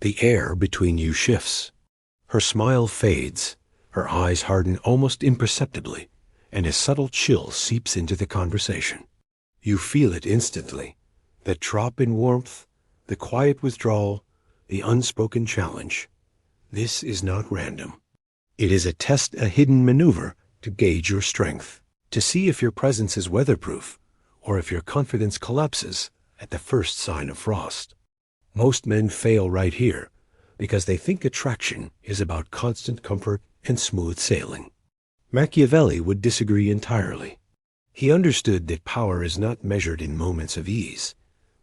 The air between you shifts. Her smile fades, her eyes harden almost imperceptibly, and a subtle chill seeps into the conversation. You feel it instantly, that drop in warmth, the quiet withdrawal, the unspoken challenge. This is not random. It is a hidden maneuver to gauge your strength, to see if your presence is weatherproof, or if your confidence collapses at the first sign of frost. Most men fail right here because they think attraction is about constant comfort and smooth sailing. Machiavelli would disagree entirely. He understood that power is not measured in moments of ease,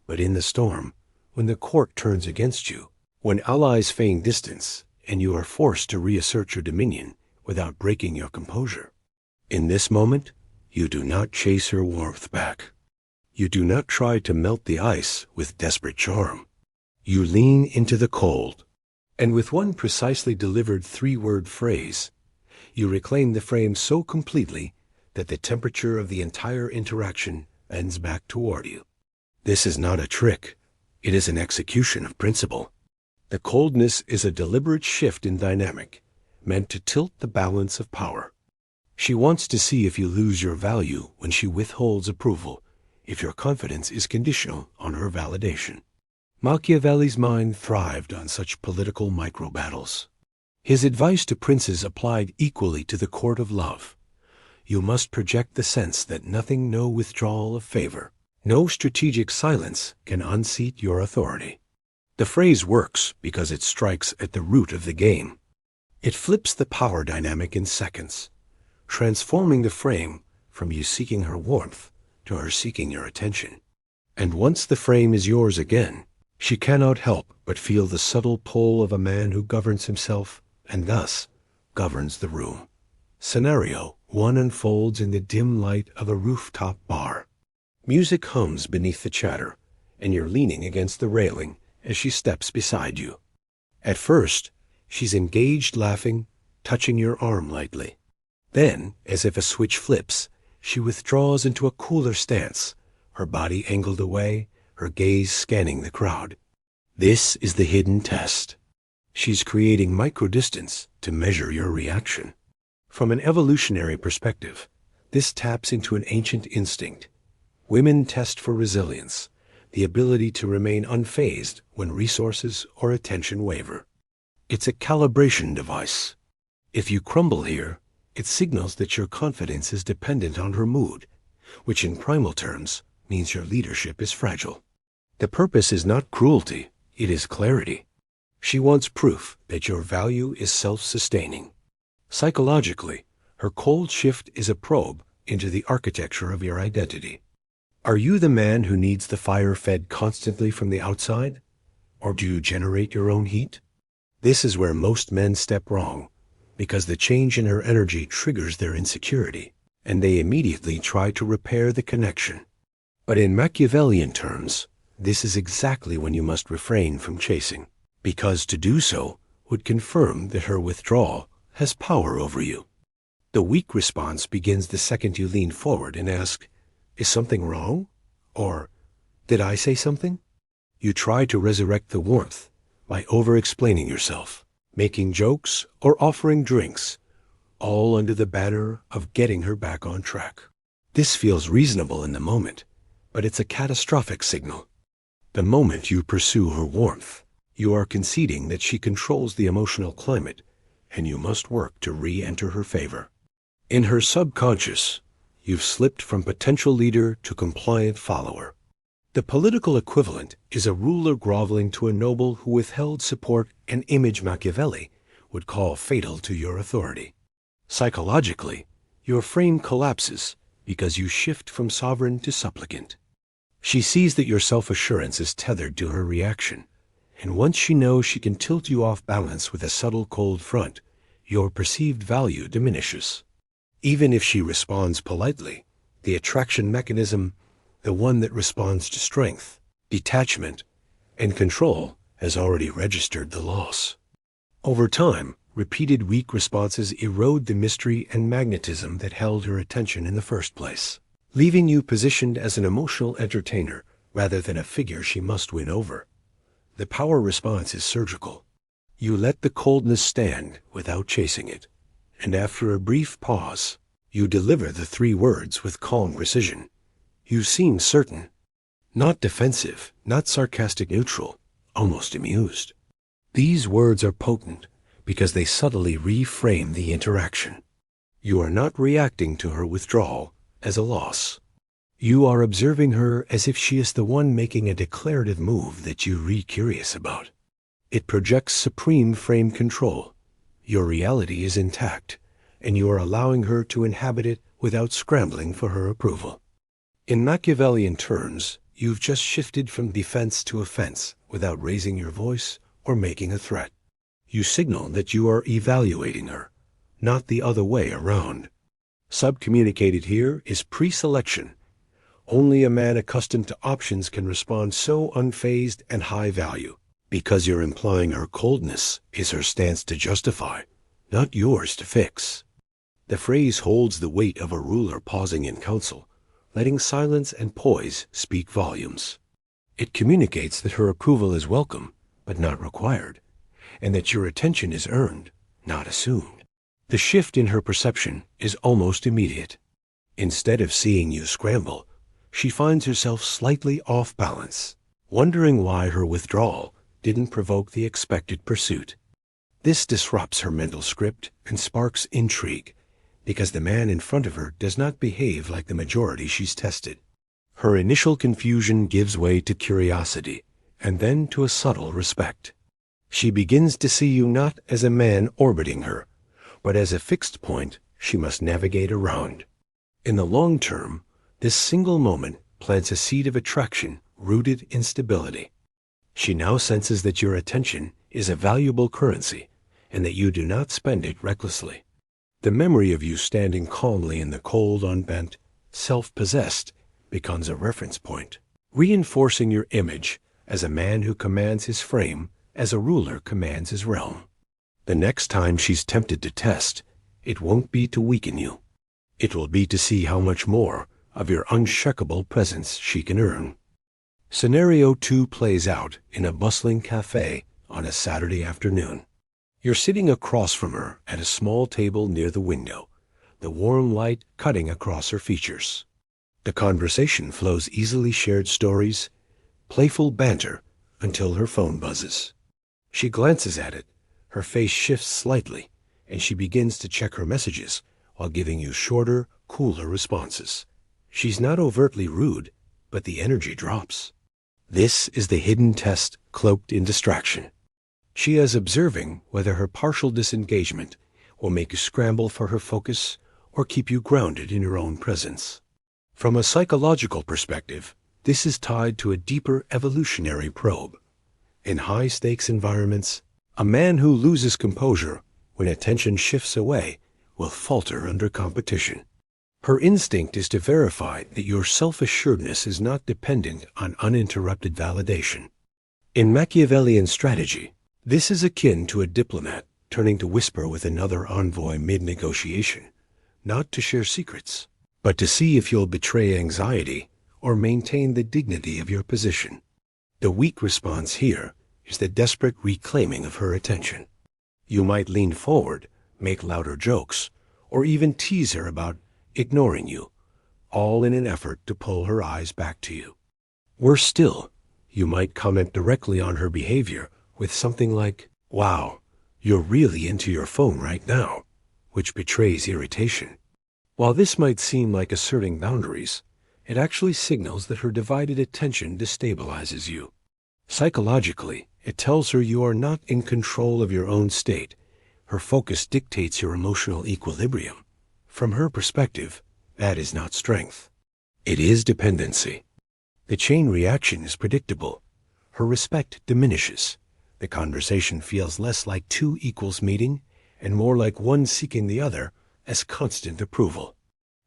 but in the storm, when the court turns against you, when allies feign distance, and you are forced to reassert your dominion without breaking your composure. In this moment, you do not chase her warmth back. You do not try to melt the ice with desperate charm. You lean into the cold, and with one precisely delivered three-word phrase, you reclaim the frame so completely that the temperature of the entire interaction bends back toward you. This is not a trick. It is an execution of principle. The coldness is a deliberate shift in dynamic, meant to tilt the balance of power. She wants to see if you lose your value when she withholds approval, if your confidence is conditional on her validation. Machiavelli's mind thrived on such political micro-battles. His advice to princes applied equally to the court of love. You must project the sense that nothing, no withdrawal of favor, no strategic silence can unseat your authority. The phrase works because it strikes at the root of the game. It flips the power dynamic in seconds, transforming the frame from you seeking her warmth to her seeking your attention. And once the frame is yours again, she cannot help but feel the subtle pull of a man who governs himself and thus governs the room. Scenario 1 unfolds in the dim light of a rooftop bar. Music hums beneath the chatter, and you're leaning against the railing as she steps beside you. At first, she's engaged, laughing, touching your arm lightly. Then, as if a switch flips, she withdraws into a cooler stance, her body angled away, her gaze scanning the crowd. This is the hidden test. She's creating microdistance to measure your reaction. From an evolutionary perspective, this taps into an ancient instinct. Women test for resilience, the ability to remain unfazed when resources or attention waver. It's a calibration device. If you crumble here, it signals that your confidence is dependent on her mood, which in primal terms means your leadership is fragile. The purpose is not cruelty, it is clarity. She wants proof that your value is self-sustaining. Psychologically, her cold shift is a probe into the architecture of your identity. Are you the man who needs the fire fed constantly from the outside? Or do you generate your own heat? This is where most men step wrong, because the change in her energy triggers their insecurity, and they immediately try to repair the connection. But in Machiavellian terms, this is exactly when you must refrain from chasing, because to do so would confirm that her withdrawal has power over you. The weak response begins the second you lean forward and ask, "Is something wrong?" Or, "Did I say something?" You try to resurrect the warmth by over-explaining yourself, making jokes, or offering drinks, all under the banner of getting her back on track. This feels reasonable in the moment, but it's a catastrophic signal. The moment you pursue her warmth, you are conceding that she controls the emotional climate, and you must work to re-enter her favor. In her subconscious, you've slipped from potential leader to compliant follower. The political equivalent is a ruler groveling to a noble who withheld support, an image Machiavelli would call fatal to your authority. Psychologically, your frame collapses because you shift from sovereign to supplicant. She sees that your self-assurance is tethered to her reaction, and once she knows she can tilt you off balance with a subtle cold front, your perceived value diminishes. Even if she responds politely, the attraction mechanism, the one that responds to strength, detachment, and control, has already registered the loss. Over time, repeated weak responses erode the mystery and magnetism that held her attention in the first place, leaving you positioned as an emotional entertainer rather than a figure she must win over. The power response is surgical. You let the coldness stand without chasing it, and after a brief pause, you deliver the 3 words with calm precision. You seem certain. Not defensive, not sarcastic neutral, almost amused. These words are potent because they subtly reframe the interaction. You are not reacting to her withdrawal as a loss. You are observing her as if she is the one making a declarative move that you read curious about. It projects supreme frame control. Your reality is intact, and you are allowing her to inhabit it without scrambling for her approval. In Machiavellian terms, you've just shifted from defense to offense without raising your voice or making a threat. You signal that you are evaluating her, not the other way around. Subcommunicated here is pre-selection. Only a man accustomed to options can respond so unfazed and high value, because you're implying her coldness is her stance to justify, not yours to fix. The phrase holds the weight of a ruler pausing in counsel, letting silence and poise speak volumes. It communicates that her approval is welcome, but not required, and that your attention is earned, not assumed. The shift in her perception is almost immediate. Instead of seeing you scramble, she finds herself slightly off balance, wondering why her withdrawal didn't provoke the expected pursuit. This disrupts her mental script and sparks intrigue, because the man in front of her does not behave like the majority she's tested. Her initial confusion gives way to curiosity, and then to a subtle respect. She begins to see you not as a man orbiting her, but as a fixed point she must navigate around. In the long term, this single moment plants a seed of attraction rooted in stability. She now senses that your attention is a valuable currency, and that you do not spend it recklessly. The memory of you standing calmly in the cold, unbent, self-possessed, becomes a reference point, reinforcing your image as a man who commands his frame as a ruler commands his realm. The next time she's tempted to test, it won't be to weaken you. It will be to see how much more of your unshakable presence she can earn. Scenario 2 plays out in a bustling cafe on a Saturday afternoon. You're sitting across from her at a small table near the window, the warm light cutting across her features. The conversation flows easily shared stories, playful banter, until her phone buzzes. She glances at it, her face shifts slightly, and she begins to check her messages while giving you shorter, cooler responses. She's not overtly rude, but the energy drops. This is the hidden test cloaked in distraction. She is observing whether her partial disengagement will make you scramble for her focus or keep you grounded in your own presence. From a psychological perspective, this is tied to a deeper evolutionary probe. In high-stakes environments, a man who loses composure when attention shifts away will falter under competition. Her instinct is to verify that your self-assuredness is not dependent on uninterrupted validation. In Machiavellian strategy, this is akin to a diplomat turning to whisper with another envoy mid-negotiation, not to share secrets, but to see if you'll betray anxiety or maintain the dignity of your position. The weak response here is the desperate reclaiming of her attention. You might lean forward, make louder jokes, or even tease her about ignoring you, all in an effort to pull her eyes back to you. Worse still, you might comment directly on her behavior with something like, "Wow, you're really into your phone right now," which betrays irritation. While this might seem like asserting boundaries, it actually signals that her divided attention destabilizes you. Psychologically, it tells her you are not in control of your own state. Her focus dictates your emotional equilibrium. From her perspective, that is not strength. It is dependency. The chain reaction is predictable. Her respect diminishes. The conversation feels less like two equals meeting and more like one seeking the other as constant approval.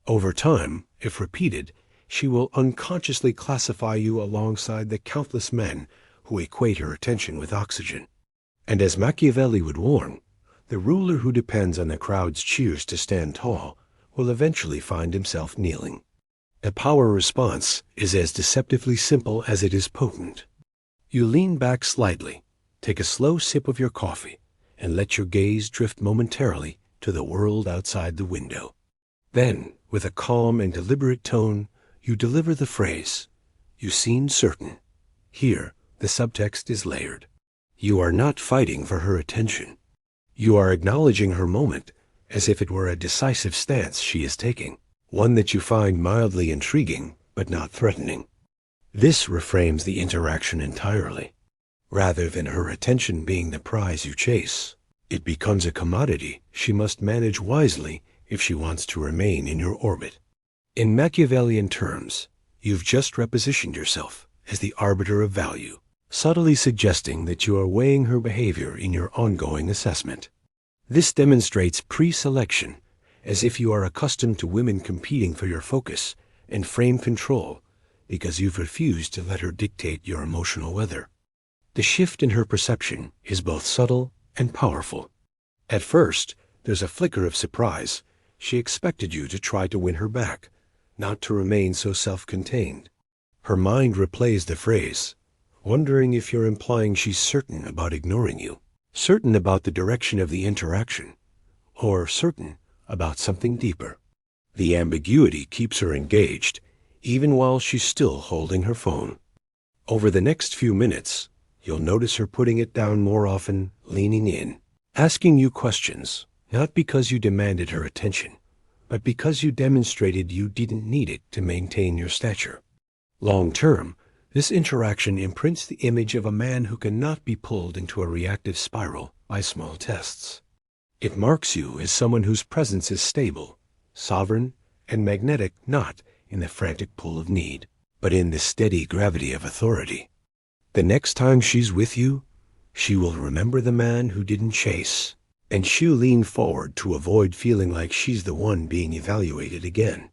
Over time, if repeated, she will unconsciously classify you alongside the countless men who equate her attention with oxygen. And as Machiavelli would warn, the ruler who depends on the crowd's cheers to stand tall will eventually find himself kneeling. A power response is as deceptively simple as it is potent. You lean back slightly, take a slow sip of your coffee, and let your gaze drift momentarily to the world outside the window. Then, with a calm and deliberate tone, you deliver the phrase, "You seem certain." Here, the subtext is layered. You are not fighting for her attention. You are acknowledging her moment as if it were a decisive stance she is taking, one that you find mildly intriguing but not threatening. This reframes the interaction entirely. Rather than her attention being the prize you chase, it becomes a commodity she must manage wisely if she wants to remain in your orbit. In Machiavellian terms, you've just repositioned yourself as the arbiter of value, subtly suggesting that you are weighing her behavior in your ongoing assessment. This demonstrates pre-selection, as if you are accustomed to women competing for your focus and frame control because you've refused to let her dictate your emotional weather. The shift in her perception is both subtle and powerful. At first, there's a flicker of surprise. She expected you to try to win her back, not to remain so self-contained. Her mind replays the phrase, wondering if you're implying she's certain about ignoring you, certain about the direction of the interaction, or certain about something deeper. The ambiguity keeps her engaged, even while she's still holding her phone. Over the next few minutes, you'll notice her putting it down more often, leaning in, asking you questions, not because you demanded her attention, but because you demonstrated you didn't need it to maintain your stature. Long term, this interaction imprints the image of a man who cannot be pulled into a reactive spiral by small tests. It marks you as someone whose presence is stable, sovereign, and magnetic, not in the frantic pull of need, but in the steady gravity of authority. The next time she's with you, she will remember the man who didn't chase, and she'll lean forward to avoid feeling like she's the one being evaluated again.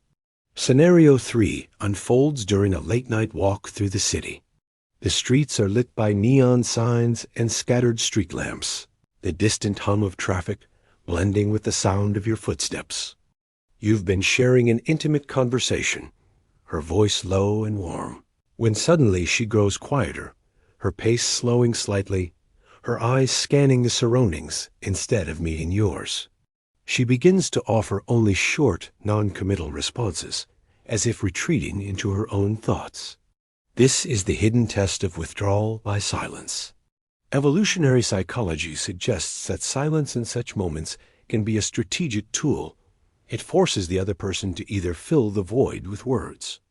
Scenario 3 unfolds during a late-night walk through the city. The streets are lit by neon signs and scattered street lamps, the distant hum of traffic blending with the sound of your footsteps. You've been sharing an intimate conversation, her voice low and warm, when suddenly she grows quieter, her pace slowing slightly, her eyes scanning the surroundings instead of meeting yours. She begins to offer only short, non-committal responses, as if retreating into her own thoughts. This is the hidden test of withdrawal by silence. Evolutionary psychology suggests that silence in such moments can be a strategic tool. It forces the other person to either fill the void with words,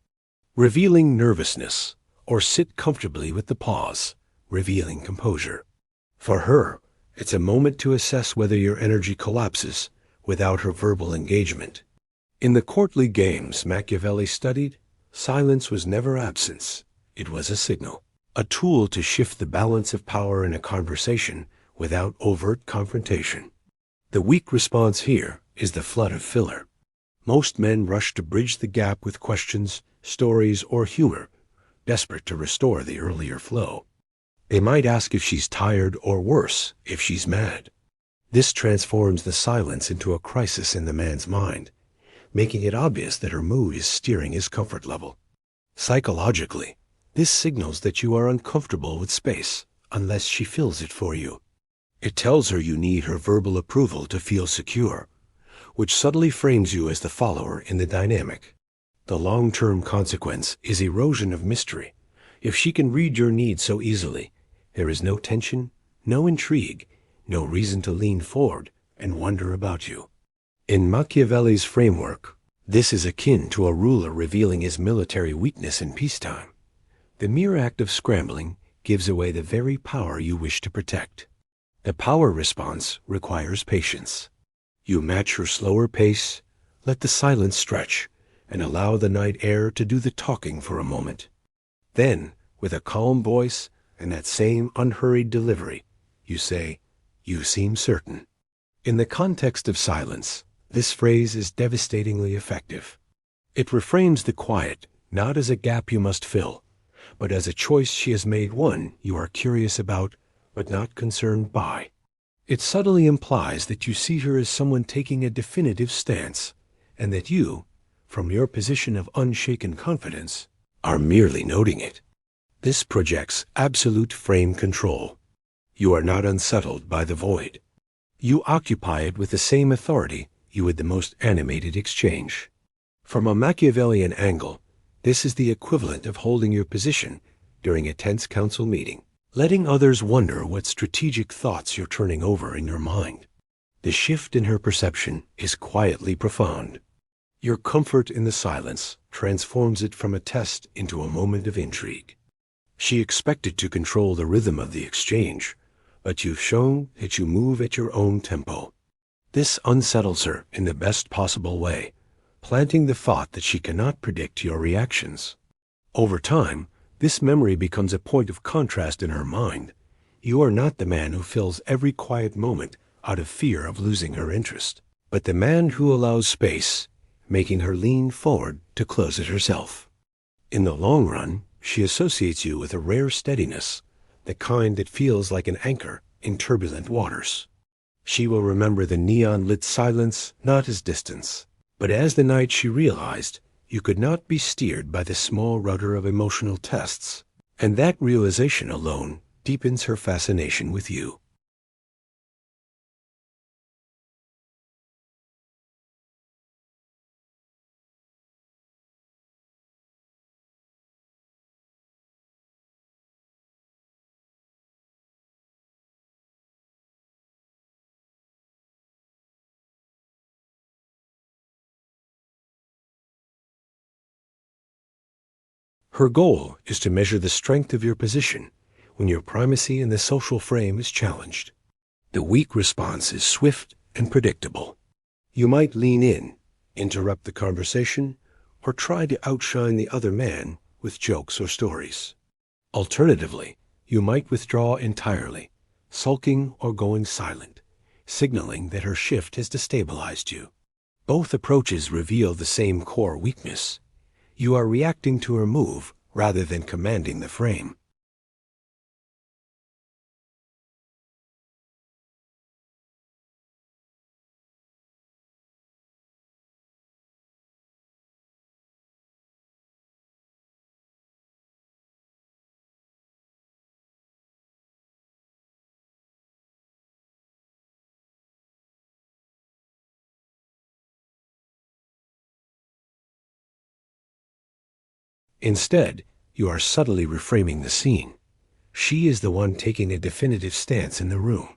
revealing nervousness, or sit comfortably with the pause, revealing composure. For her, it's a moment to assess whether your energy collapses without her verbal engagement. In the courtly games Machiavelli studied, silence was never absence. It was a signal, a tool to shift the balance of power in a conversation without overt confrontation. The weak response here is the flood of filler. Most men rush to bridge the gap with questions, stories, or humor, desperate to restore the earlier flow. They might ask if she's tired, or worse, if she's mad. This transforms the silence into a crisis in the man's mind, making it obvious that her mood is steering his comfort level. Psychologically, this signals that you are uncomfortable with space unless she fills it for you. It tells her you need her verbal approval to feel secure, which subtly frames you as the follower in the dynamic. The long-term consequence is erosion of mystery. If she can read your needs so easily, there is no tension, no intrigue, no reason to lean forward and wonder about you. In Machiavelli's framework, this is akin to a ruler revealing his military weakness in peacetime. The mere act of scrambling gives away the very power you wish to protect. The power response requires patience. You match her slower pace, let the silence stretch, and allow the night air to do the talking for a moment. Then, with a calm voice and that same unhurried delivery, you say, "You seem certain." In the context of silence, this phrase is devastatingly effective. It reframes the quiet not as a gap you must fill, but as a choice she has made, one you are curious about but not concerned by. It subtly implies that you see her as someone taking a definitive stance, and that you, from your position of unshaken confidence, are merely noting it. This projects absolute frame control. You are not unsettled by the void. You occupy it with the same authority you would the most animated exchange. From a Machiavellian angle, this is the equivalent of holding your position during a tense council meeting, letting others wonder what strategic thoughts you're turning over in your mind. The shift in her perception is quietly profound. Your comfort in the silence transforms it from a test into a moment of intrigue. She expected to control the rhythm of the exchange, but you've shown that you move at your own tempo. This unsettles her in the best possible way, planting the thought that she cannot predict your reactions. Over time, this memory becomes a point of contrast in her mind. You are not the man who fills every quiet moment out of fear of losing her interest, but the man who allows space, making her lean forward to close it herself. In the long run, she associates you with a rare steadiness, the kind that feels like an anchor in turbulent waters. She will remember the neon-lit silence not as distance, but as the night she realized you could not be steered by the small rudder of emotional tests, and that realization alone deepens her fascination with you. Her goal is to measure the strength of your position when your primacy in the social frame is challenged. The weak response is swift and predictable. You might lean in, interrupt the conversation, or try to outshine the other man with jokes or stories. Alternatively, you might withdraw entirely, sulking or going silent, signaling that her shift has destabilized you. Both approaches reveal the same core weakness. You are reacting to her move rather than commanding the frame. Instead, you are subtly reframing the scene. She is the one taking a definitive stance in the room.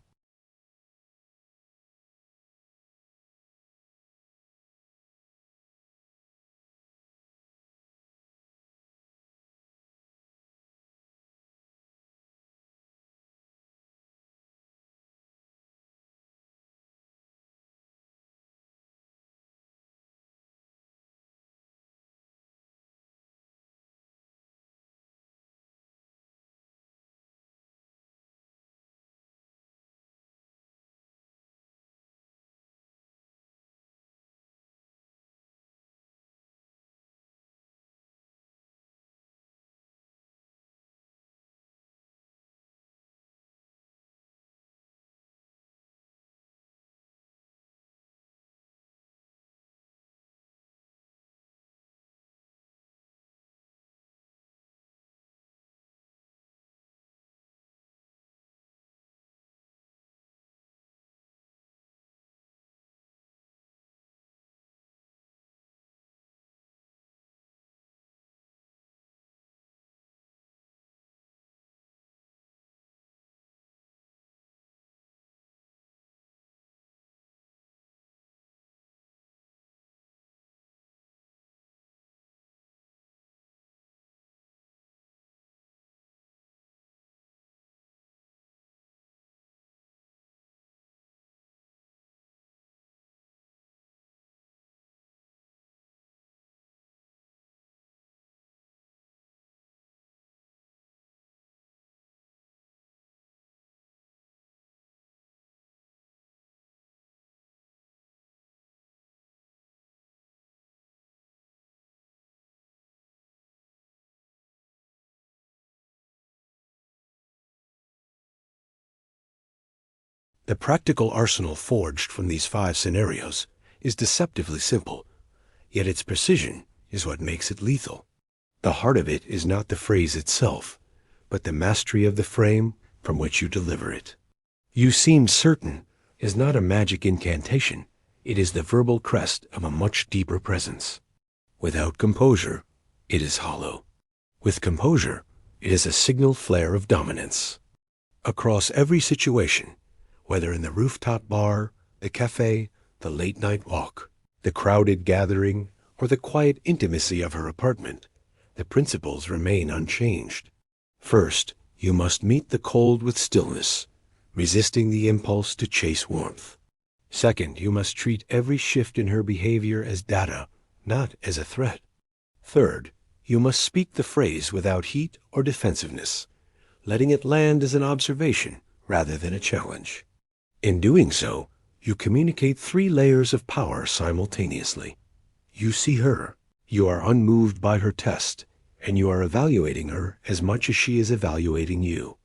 The practical arsenal forged from these 5 scenarios is deceptively simple, yet its precision is what makes it lethal. The heart of it is not the phrase itself, but the mastery of the frame from which you deliver it. "You seem certain" is not a magic incantation. It is the verbal crest of a much deeper presence. Without composure, it is hollow. With composure, it is a signal flare of dominance. Across every situation, whether in the rooftop bar, the cafe, the late-night walk, the crowded gathering, or the quiet intimacy of her apartment, the principles remain unchanged. First, you must meet the cold with stillness, resisting the impulse to chase warmth. Second, you must treat every shift in her behavior as data, not as a threat. Third, you must speak the phrase without heat or defensiveness, letting it land as an observation rather than a challenge. In doing so, you communicate 3 layers of power simultaneously. You see her, you are unmoved by her test, and you are evaluating her as much as she is evaluating you.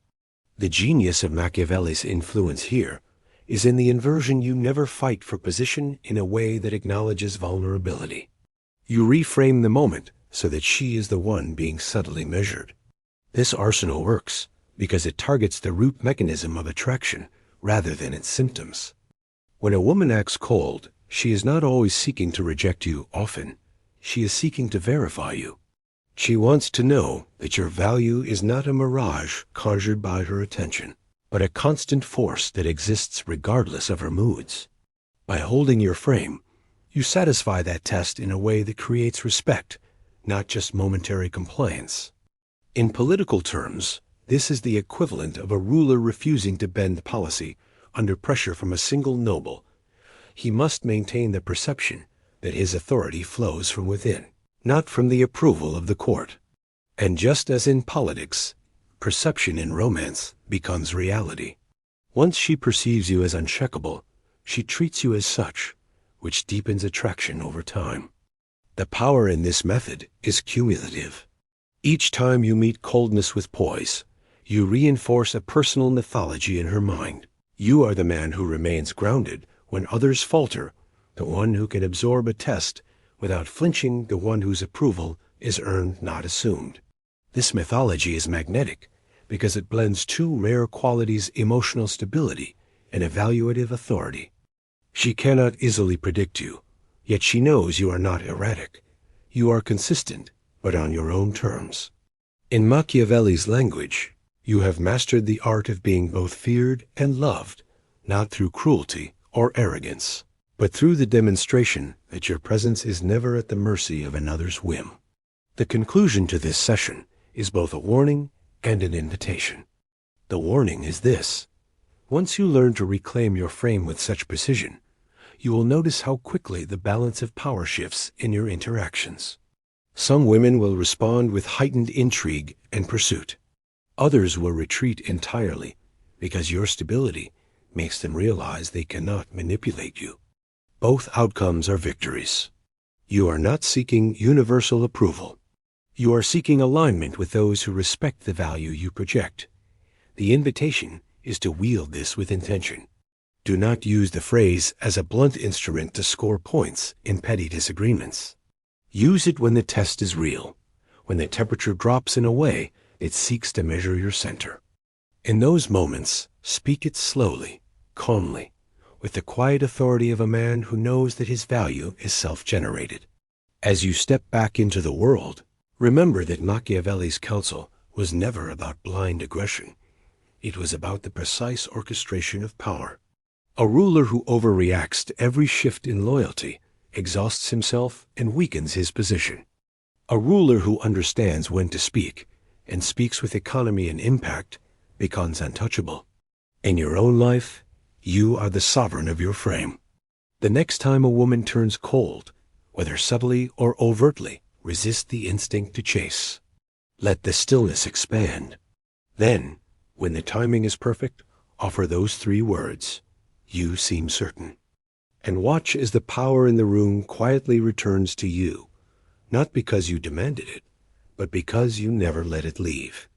The genius of Machiavelli's influence here is in the inversion. You never fight for position in a way that acknowledges vulnerability. You reframe the moment so that she is the one being subtly measured. This arsenal works because it targets the root mechanism of attraction rather than its symptoms. When a woman acts cold, she is not always seeking to reject you. Often, she is seeking to verify you. She wants to know that your value is not a mirage conjured by her attention, but a constant force that exists regardless of her moods. By holding your frame, you satisfy that test in a way that creates respect, not just momentary compliance. In political terms, this is the equivalent of a ruler refusing to bend policy under pressure from a single noble. He must maintain the perception that his authority flows from within, not from the approval of the court. And just as in politics, perception in romance becomes reality. Once she perceives you as uncheckable, she treats you as such, which deepens attraction over time. The power in this method is cumulative. Each time you meet coldness with poise, you reinforce a personal mythology in her mind. You are the man who remains grounded when others falter, the one who can absorb a test without flinching, the one whose approval is earned, not assumed. This mythology is magnetic because it blends 2 rare qualities: emotional stability and evaluative authority. She cannot easily predict you, yet she knows you are not erratic. You are consistent, but on your own terms. In Machiavelli's language, you have mastered the art of being both feared and loved, not through cruelty or arrogance, but through the demonstration that your presence is never at the mercy of another's whim. The conclusion to this session is both a warning and an invitation. The warning is this: once you learn to reclaim your frame with such precision, you will notice how quickly the balance of power shifts in your interactions. Some women will respond with heightened intrigue and pursuit. Others will retreat entirely because your stability makes them realize they cannot manipulate you. Both outcomes are victories. You are not seeking universal approval. You are seeking alignment with those who respect the value you project. The invitation is to wield this with intention. Do not use the phrase as a blunt instrument to score points in petty disagreements. Use it when the test is real, when the temperature drops in a way it seeks to measure your center. In those moments, speak it slowly, calmly, with the quiet authority of a man who knows that his value is self-generated. As you step back into the world, remember that Machiavelli's counsel was never about blind aggression. It was about the precise orchestration of power. A ruler who overreacts to every shift in loyalty exhausts himself and weakens his position. A ruler who understands when to speak and speaks with economy and impact becomes untouchable. In your own life, you are the sovereign of your frame. The next time a woman turns cold, whether subtly or overtly, resist the instinct to chase. Let the stillness expand. Then, when the timing is perfect, offer those 3 words: "You seem certain." And watch as the power in the room quietly returns to you, not because you demanded it, but because you never let it leave.